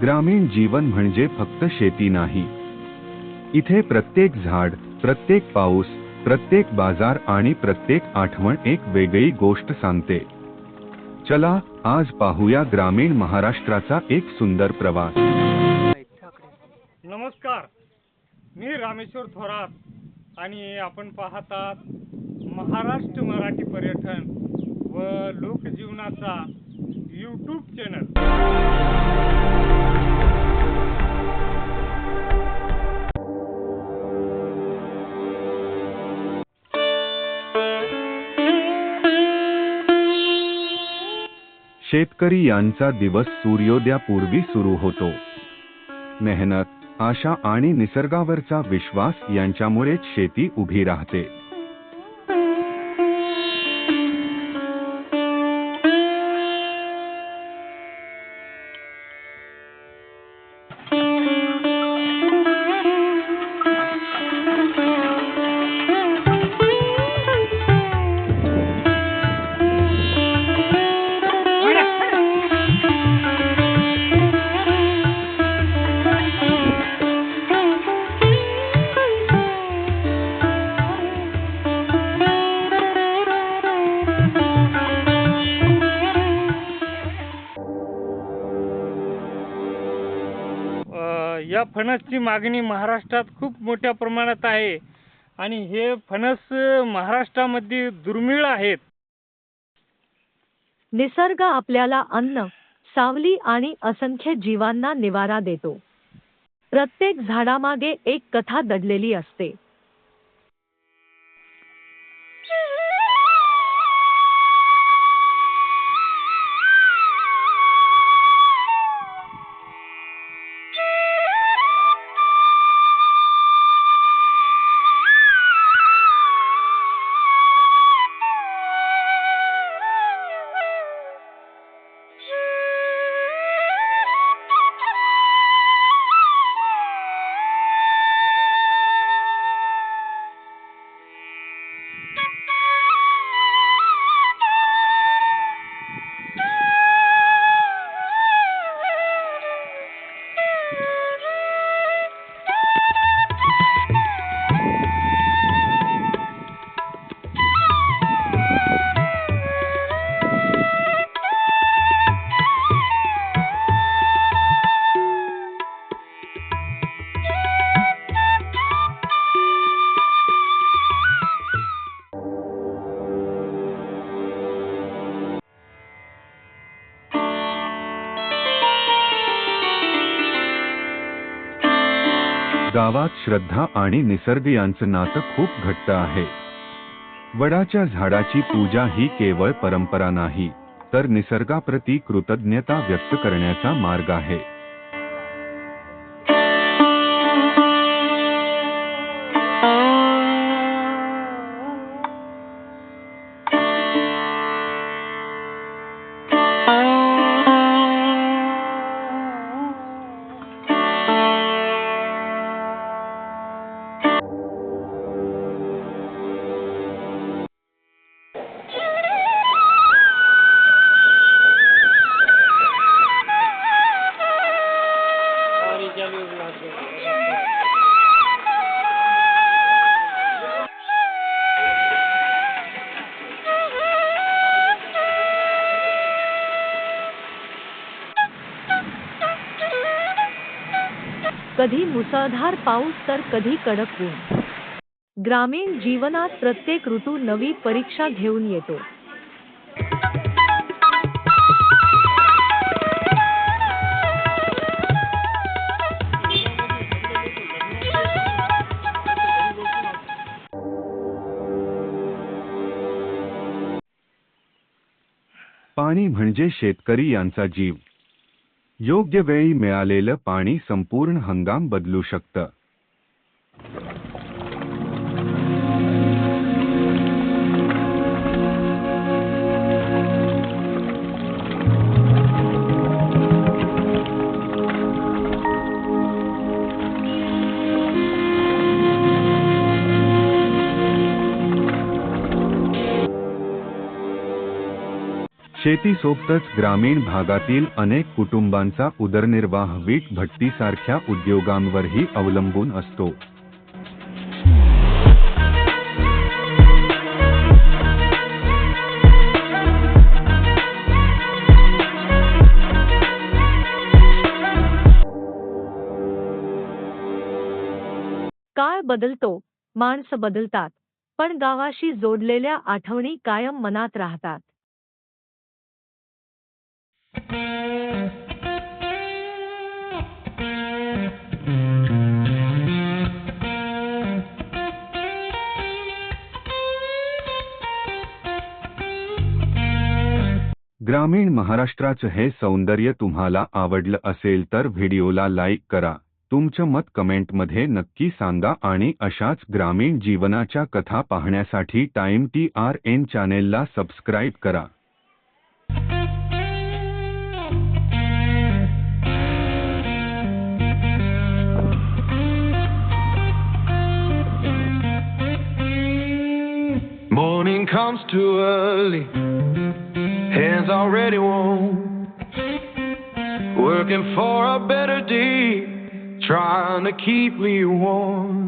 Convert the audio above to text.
ग्रामीण जीवन म्हणजे फक्त शेती नाही. इथे प्रत्येक झाड, प्रत्येक पाऊस, प्रत्येक बाजार आणि प्रत्येक आठवण एक वेगळी गोष्ट सांगते. चला आज पाहूया ग्रामीण महाराष्ट्राचा एक सुंदर प्रवास. नमस्कार, मी रामेश्वर थोरात आणि आपण पाहतात महाराष्ट्र मराठी पर्यटन व लोकजीवनाचा यूट्यूब चॅनल. शेतकरी यांचा दिवस सूर्योदयापूर्वी सुरू होतो. मेहनत, आशा आणि निसर्गावरचा विश्वास यांच्यामुळेच शेती उभी राहते. या फणसची मागणी महाराष्ट्रात खूप मोठ्या प्रमाणात आहे आणि हे फणस महाराष्ट्रामध्ये दुर्मिळ आहेत. निसर्ग आपल्याला अन्न, सावली आणि असंख्य जीवांना निवारा देतो. प्रत्येक झाडामागे एक कथा दडलेली असते. गावात श्रद्धा आणि निसर्ग यांचं नातं खूप घट्ट आहे. वडाच्या झाडाची पूजा ही केवळ परंपरा नाही, तर निसर्गाप्रती कृतज्ञता व्यक्त करण्याचा मार्ग आहे. कधी मुसळधार पाऊस तर कधी कडक ऊन. ग्रामीण जीवनात प्रत्येक ऋतू नवी परीक्षा घेऊन येतो. पाणी म्हणजे शेतकरी यांचा जीव. योग्य वेळी मिळालेलं पाणी संपूर्ण हंगाम बदलू शकतं. शेतीसोबतच ग्रामीण भागातील अनेक कुटुंबांचा उदरनिर्वाह वीट भट्टीसारख्या उद्योगांवरही अवलंबून असतो. काळ बदलतो, माणसं बदलतात, पण गावाशी जोडलेल्या आठवणी कायम मनात राहतात. ग्रामीण महाराष्ट्राचं हे सौंदर्य तुम्हाला आवडलं असेल तर व्हिडिओला लाईक करा, तुमचं मत कमेंटमध्ये नक्की सांगा आणि अशाच ग्रामीण जीवनाच्या कथा पाहण्यासाठी टाइम TRN चॅनेलला सबस्क्राईब करा. Morning comes too early, hands already warm, working for a better day, trying to keep me warm.